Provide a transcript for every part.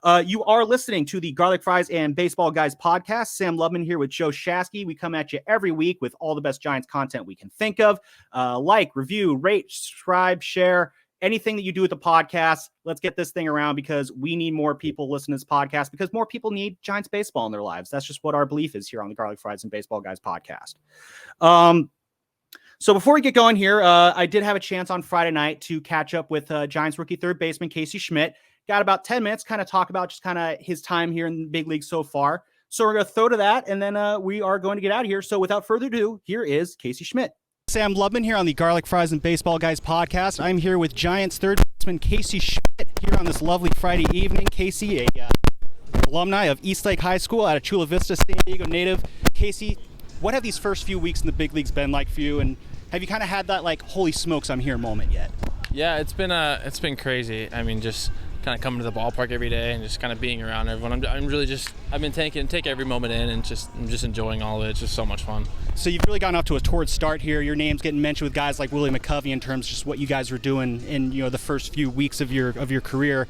You are listening to the Garlic Fries and Baseball Guys podcast. Sam Lubman here with Joe Shasky. We come at you every week with all the best Giants content we can think of. Like, review, rate, subscribe, share, anything that you do with the podcast. Let's get this thing around because we need more people listening to this podcast because more people need Giants baseball in their lives. That's just what our belief is here on the Garlic Fries and Baseball Guys podcast. So before we get going here, I did have a chance on Friday night to catch up with Giants rookie third baseman Casey Schmitt. Got about 10 minutes, kind of talk about just kind of his time here in the big league so far. So we're going to throw to that, and then we are going to get out of here. So without further ado, here is Casey Schmitt. Sam Lubman here on the Garlic Fries and Baseball Guys podcast. I'm here with Giants third baseman Casey Schmitt here on this lovely Friday evening. Casey, a alumni of Eastlake High School out of Chula Vista, San Diego native. Casey, what have these first few weeks in the big leagues been like for you, and have you kind of had that like holy smokes I'm here moment yet? Yeah, it's been crazy. I mean, just kind of coming to the ballpark every day and just kind of being around everyone. I'm really just, I've been take every moment in and I'm just enjoying all of it. It's just so much fun. So you've really gotten off to a torrid start here. Your name's getting mentioned with guys like Willie McCovey in terms of just what you guys were doing in the first few weeks of your career.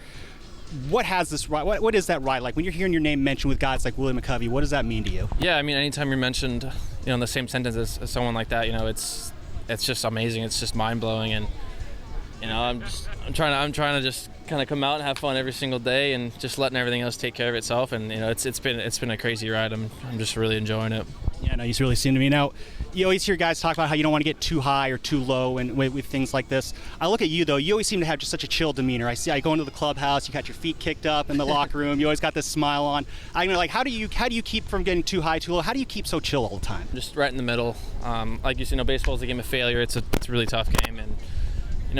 What has this ride? What is that ride like when you're hearing your name mentioned with guys like Willie McCovey? What does that mean to you? Yeah, I mean, anytime you're mentioned, in the same sentence as someone like that, it's just amazing. It's just mind blowing, and I'm trying to just kind of come out and have fun every single day, and just letting everything else take care of itself. And it's been a crazy ride. I'm just really enjoying it. Yeah, no, you really seem to me. Now, you always hear guys talk about how you don't want to get too high or too low, and with things like this. I look at you though. You always seem to have just such a chill demeanor. I go into the clubhouse. You got your feet kicked up in the locker room. You always got this smile on. How do you keep from getting too high, too low? How do you keep so chill all the time? Just right in the middle. Like you see, baseball is a game of failure. It's a really tough game, and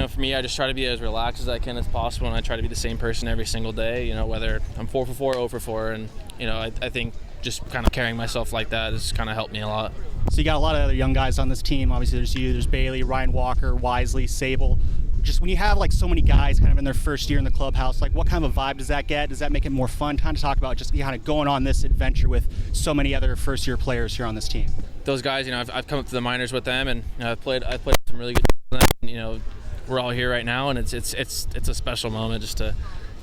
for me, I just try to be as relaxed as I can as possible, and I try to be the same person every single day, whether I'm 4 for 4, 0 for 4, and, I think just kind of carrying myself like that has kind of helped me a lot. So you got a lot of other young guys on this team. Obviously, there's you, there's Bailey, Ryan Walker, Wisely, Sable. Just when you have, so many guys kind of in their first year in the clubhouse, what kind of a vibe does that get? Does that make it more fun? Kind of talk about just kind of going on this adventure with so many other first-year players here on this team. Those guys, I've come up to the minors with them, and I've played some really good games with them. We're all here right now, and it's a special moment just to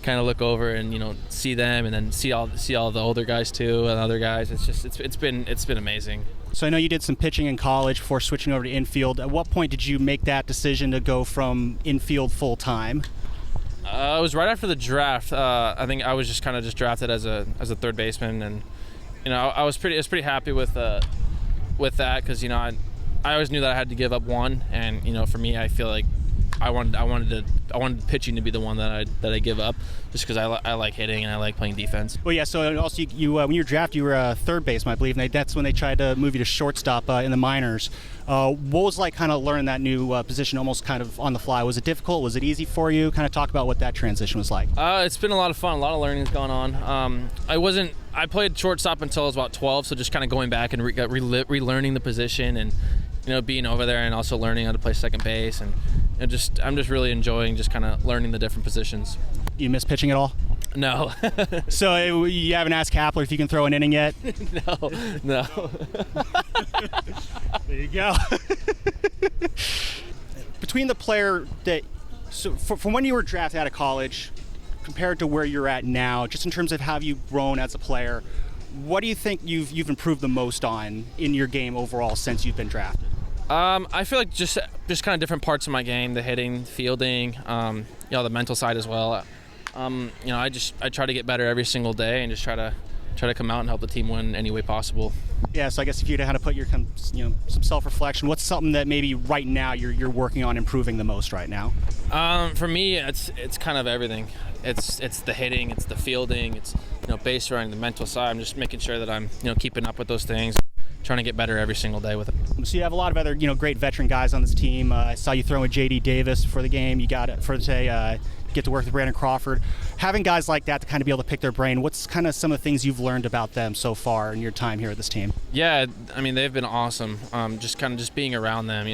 kind of look over and see them, and then see all the older guys too and other guys. It's been amazing. So I know you did some pitching in college before switching over to infield. At what point did you make that decision to go from infield full time? It was right after the draft. I think I was just drafted as a third baseman, and I was pretty happy with that because I always knew that I had to give up one, and for me, I feel like I wanted pitching to be the one that I give up, just because I like hitting and I like playing defense. Well, yeah. So also, you when you were drafted, you were a third baseman, I believe, and that's when they tried to move you to shortstop in the minors. What was like kind of learning that new position almost kind of on the fly? Was it difficult? Was it easy for you? Kind of talk about what that transition was like. It's been a lot of fun. A lot of learning's gone on. I played shortstop until I was about 12, so just kind of going back and relearning the position, and being over there and also learning how to play second base, and I'm just really enjoying just kind of learning the different positions. You miss pitching at all? No. So you haven't asked Kapler if you can throw an inning yet? No. There you go. Between the player from when you were drafted out of college compared to where you're at now, just in terms of how you've grown as a player, what do you think you've improved the most on in your game overall since you've been drafted? I feel like just kind of different parts of my game, the hitting, fielding, the mental side as well. I try to get better every single day and just try to come out and help the team win any way possible. Yeah, so I guess if you had to put your some self-reflection, what's something that maybe right now you're working on improving the most right now? For me, it's kind of everything. It's the hitting, it's the fielding, it's base running, the mental side. I'm just making sure that I'm keeping up with those things, trying to get better every single day with it. So you have a lot of other great veteran guys on this team. I saw you throw in J.D. Davis for the game. You got it for today. Get to work with Brandon Crawford. Having guys like that to kind of be able to pick their brain, what's kind of some of the things you've learned about them so far in your time here at this team? Yeah, I mean, they've been awesome. Just being around them,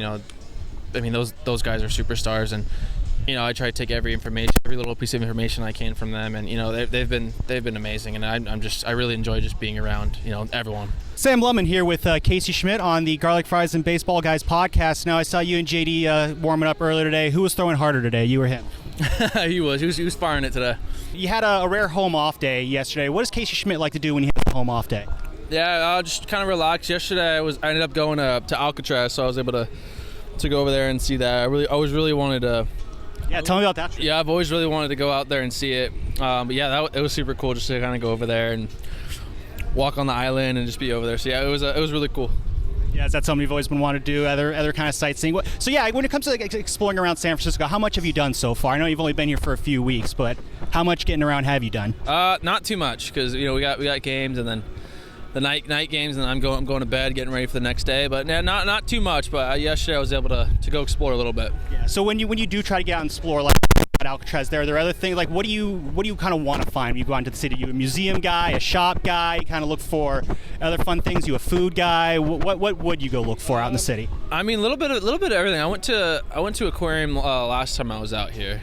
I mean, those guys are superstars, and I try to take every little piece of information I can from them, and they've been amazing, and I really enjoy just being around everyone. Sam Lubman here with Casey Schmitt on the Garlic Fries and Baseball Guys podcast. Now I saw you and JD warming up earlier today. Who was throwing harder today, you or him? He was firing it today. You had a rare home off day yesterday. What does Casey Schmitt like to do when he has a home off day? Yeah, just kind of relax. Yesterday, I ended up going to Alcatraz, so I was able to go over there and see that. I always really wanted to. Yeah, tell me about that. Yeah, I've always really wanted to go out there and see it. But yeah, it was super cool just to kind of go over there and walk on the island and just be over there. So yeah, it was really cool. Yeah, is that something you've always been wanting to do? Other kind of sightseeing? So yeah, when it comes to like, exploring around San Francisco, how much have you done so far? I know you've only been here for a few weeks, but how much getting around have you done? Not too much, because we got games and then the night games, and I'm going to bed, getting ready for the next day. But yeah, not too much. But yesterday I was able to go explore a little bit. Yeah. So when you do try to get out and explore, like at Alcatraz, are there other things like what do you kind of want to find when you go out into the city? You a museum guy, a shop guy? You kind of look for other fun things. You a food guy? What would you go look for out in the city? I mean, a little bit of everything. I went to aquarium last time I was out here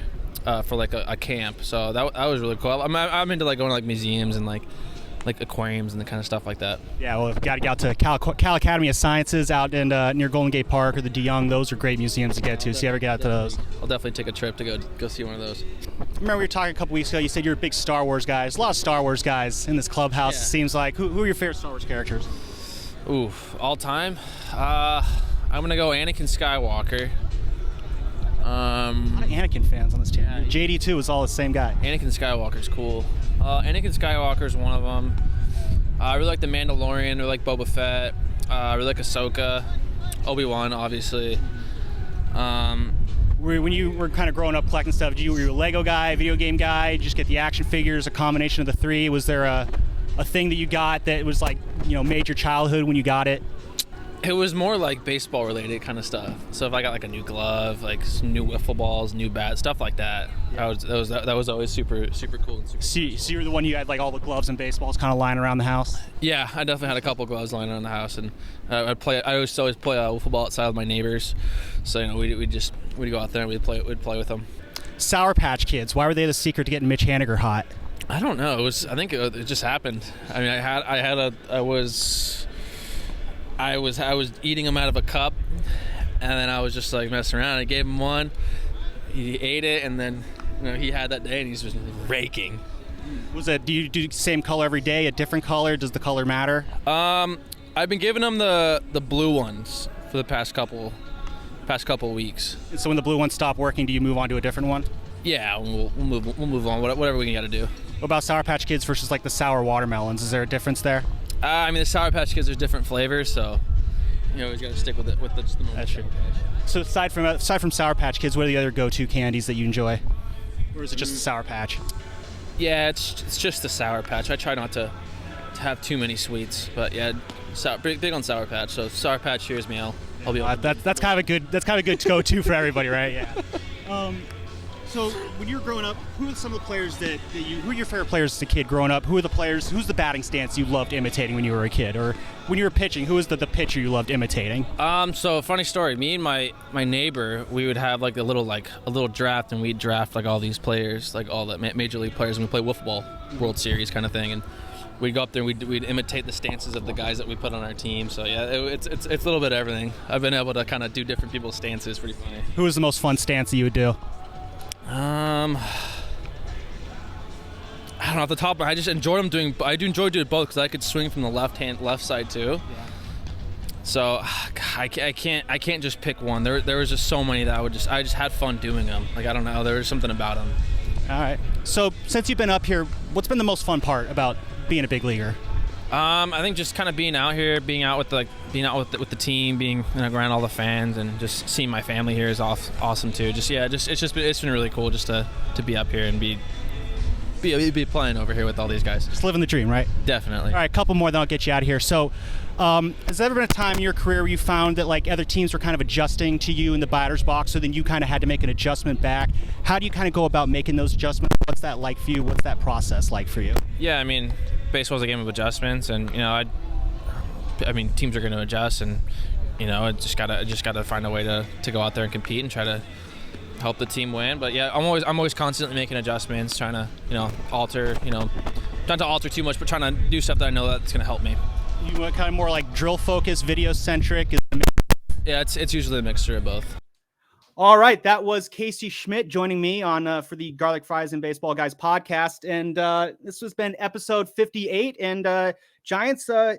for like a camp. So that was really cool. I'm into like going to like museums and like aquariums and the kind of stuff like that. Yeah, well, got to get out to Cal Academy of Sciences out in near Golden Gate Park or the DeYoung. Those are great museums to get to. So you ever get out to those? I'll definitely take a trip to go see one of those. Remember we were talking a couple weeks ago. You said you're a big Star Wars guy. There's a lot of Star Wars guys in this clubhouse. Yeah. It seems like. Who are your favorite Star Wars characters? Oof, all time. I'm gonna go Anakin Skywalker. A lot of Anakin fans on this channel. Yeah, JD2 is all the same guy. Anakin Skywalker's cool. Anakin Skywalker's one of them. I really like The Mandalorian. I really like Boba Fett. I really like Ahsoka. Obi-Wan, obviously. When you were kind of growing up collecting stuff, were you a Lego guy, a video game guy? Did you just get the action figures, a combination of the three? Was there a thing that you got that was like, made your childhood when you got it? It was more like baseball related kind of stuff. So if I got like a new glove, like some new wiffle balls, new bats, stuff like that, yeah. that was always super cool. And super so you were the one you had like all the gloves and baseballs kind of lying around the house? Yeah, I definitely had a couple gloves lying around the house, and I always play wiffle ball outside with my neighbors. So we'd go out there and we'd play with them. Sour Patch Kids. Why were they the secret to getting Mitch Haniger hot? I don't know. I think it just happened. I mean, I was eating them out of a cup, and then I was just like messing around. I gave him one. He ate it, and then he had that day, and he's just raking. Do you do the same color every day? A different color? Does the color matter? I've been giving him the blue ones for the past couple weeks. So when the blue ones stop working, do you move on to a different one? Yeah, we'll move on. Whatever we got to do. What about Sour Patch Kids versus like the sour watermelons? Is there a difference there? I mean, the Sour Patch Kids, there's different flavors, so you always got to stick with the That's true. So aside from Sour Patch Kids, what are the other go-to candies that you enjoy, or is it just the Sour Patch? Yeah, it's just the Sour Patch. I try not to have too many sweets, but yeah, big on Sour Patch. So Sour Patch, here's me. I'll be. That's kind of a good go-to for everybody, right? Yeah. So when you were growing up, who are some of the players who are your favorite players as a kid growing up? Who's the batting stance you loved imitating when you were a kid? Or when you were pitching, who was the pitcher you loved imitating? So funny story, me and my neighbor, we would have like a little draft, and we'd draft like all these players, like all the major league players, and we'd play wiffle ball, World Series kind of thing, and we'd go up there and we'd imitate the stances of the guys that we put on our team. So yeah, it's a little bit of everything. I've been able to kind of do different people's stances. Pretty funny. Who was the most fun stance that you would do? I don't know off the top, but I just enjoyed I do enjoy doing both because I could swing from the left side too. Yeah. So I can't just pick one. There was just so many that I just had fun doing them. Like I don't know, there was something about them. All right. So since you've been up here, what's been the most fun part about being a big leaguer? I think just kind of being out here, being out with the team, being around all the fans, and just seeing my family here is awesome too. It's been really cool just to be up here and be playing over here with all these guys. Just living the dream, right? Definitely. All right, a couple more, then I'll get you out of here. So, has there ever been a time in your career where you found that like other teams were kind of adjusting to you in the batter's box, so then you kind of had to make an adjustment back? How do you kind of go about making those adjustments? What's that like for you? What's that process like for you? Yeah, I mean, baseball's a game of adjustments, and I mean, teams are going to adjust, and I just gotta find a way to go out there and compete and try to help the team win. But yeah, I'm always constantly making adjustments, trying to alter, not to alter too much, but trying to do stuff that I know that's going to help me. You want kind of more like drill focused, video centric? Yeah, it's usually a mixture of both. All right, that was Casey Schmitt joining me on for the Garlic Fries and Baseball Guys podcast, and this has been episode 58. And Giants go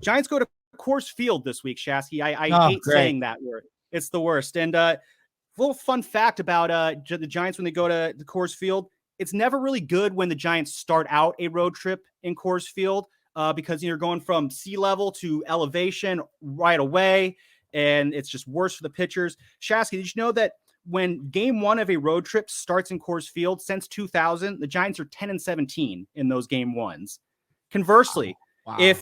to Coors Field this week. Shasky, I hate saying that word; it's the worst. And little fun fact about the Giants when they go to the Coors Field: it's never really good when the Giants start out a road trip in Coors Field because you're going from sea level to elevation right away. And it's just worse for the pitchers. Shasky, did you know that when game one of a road trip starts in Coors Field since 2000, the Giants are 10-17 in those game ones? Conversely, if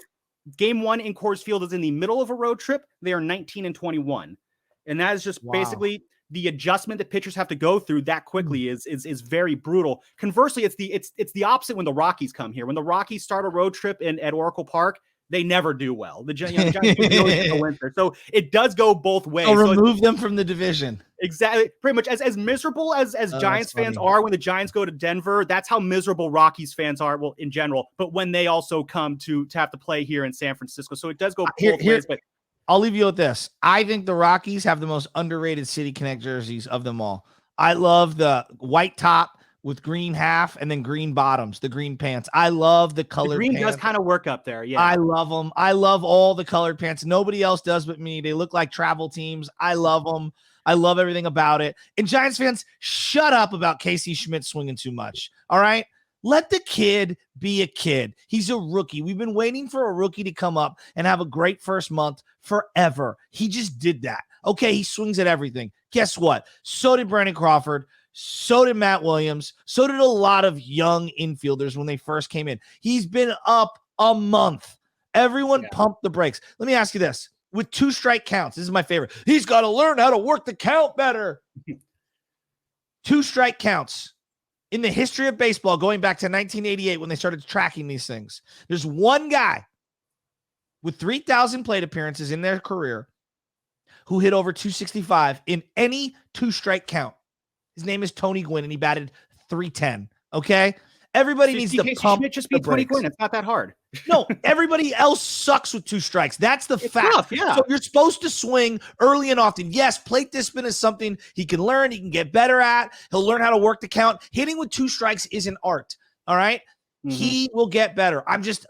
game one in Coors Field is in the middle of a road trip, they are 19-21. And that is just basically the adjustment that pitchers have to go through that quickly is very brutal. Conversely, it's the opposite when the Rockies come here. When the Rockies start a road trip at Oracle Park, they never do well. The Giants go winter. So it does go both ways. So remove them from the division. Exactly. Pretty much as miserable as Giants fans are when the Giants go to Denver, that's how miserable Rockies fans are, well, in general, but when they also come to have to play here in San Francisco. So it does go both ways. But I'll leave you with this. I think the Rockies have the most underrated City Connect jerseys of them all. I love the white top with green half and then green bottoms, the green pants. I love the colored green pants. Does kind of work up there. Yeah. I love them. I love all the colored pants. Nobody else does but me. They look like travel teams. I love them. I love everything about it. And Giants fans, shut up about Casey Schmitt swinging too much. All right. Let the kid be a kid. He's a rookie. We've been waiting for a rookie to come up and have a great first month forever. He just did that. Okay. He swings at everything. Guess what? So did Brandon Crawford. So did Matt Williams. So did a lot of young infielders when they first came in. He's been up a month. Everyone pumped the brakes. Let me ask you this. With 2 strike counts, this is my favorite. He's got to learn how to work the count better. 2 strike counts in the history of baseball, going back to 1988 when they started tracking these things. There's one guy with 3,000 plate appearances in their career who hit over 265 in any 2 strike count. His name is Tony Gwynn, and he batted .310. Okay? Everybody needs to pump just be Tony Gwynn. It's not that hard. No, everybody else sucks with 2 strikes. That's the fact. Tough, yeah. So you're supposed to swing early and often. Yes, plate discipline is something he can learn. He can get better at. He'll learn how to work the count. Hitting with 2 strikes is an art. All right? Mm-hmm. He will get better.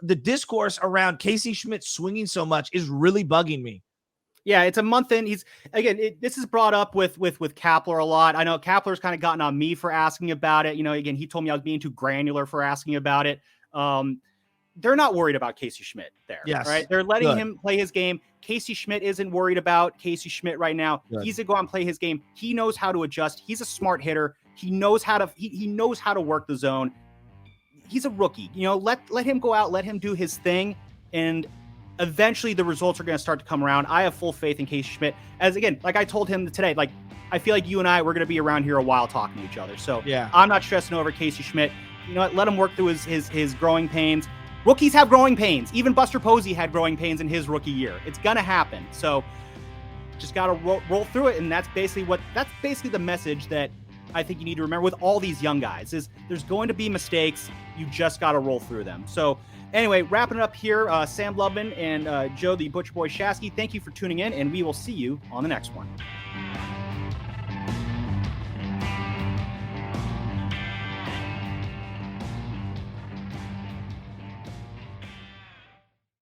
The discourse around Casey Schmitt swinging so much is really bugging me. Yeah, it's a month in. This is brought up with Kapler a lot. I know Kapler's kind of gotten on me for asking about it. Again, he told me I was being too granular for asking about it. They're not worried about Casey Schmitt there. Yes. Right? They're letting him play his game. Casey Schmitt isn't worried about Casey Schmitt right now. Good. He's going to go out and play his game. He knows how to adjust. He's a smart hitter. He knows how to work the zone. He's a rookie. Let him go out, let him do his thing, and eventually the results are going to start to come around. I have full faith in Casey Schmitt. As again, like I told him today, like I feel like you and I, we're going to be around here a while talking to each other. So I'm not stressing over Casey Schmitt. You know what? Let him work through his growing pains. Rookies have growing pains. Even Buster Posey had growing pains in his rookie year. It's going to happen. So just got to roll through it. And that's basically the message that I think you need to remember with all these young guys is there's going to be mistakes. You just got to roll through them. So anyway, wrapping it up here, Sam Lubman and Joe, the Butcher Boy Shasky, thank you for tuning in, and we will see you on the next one.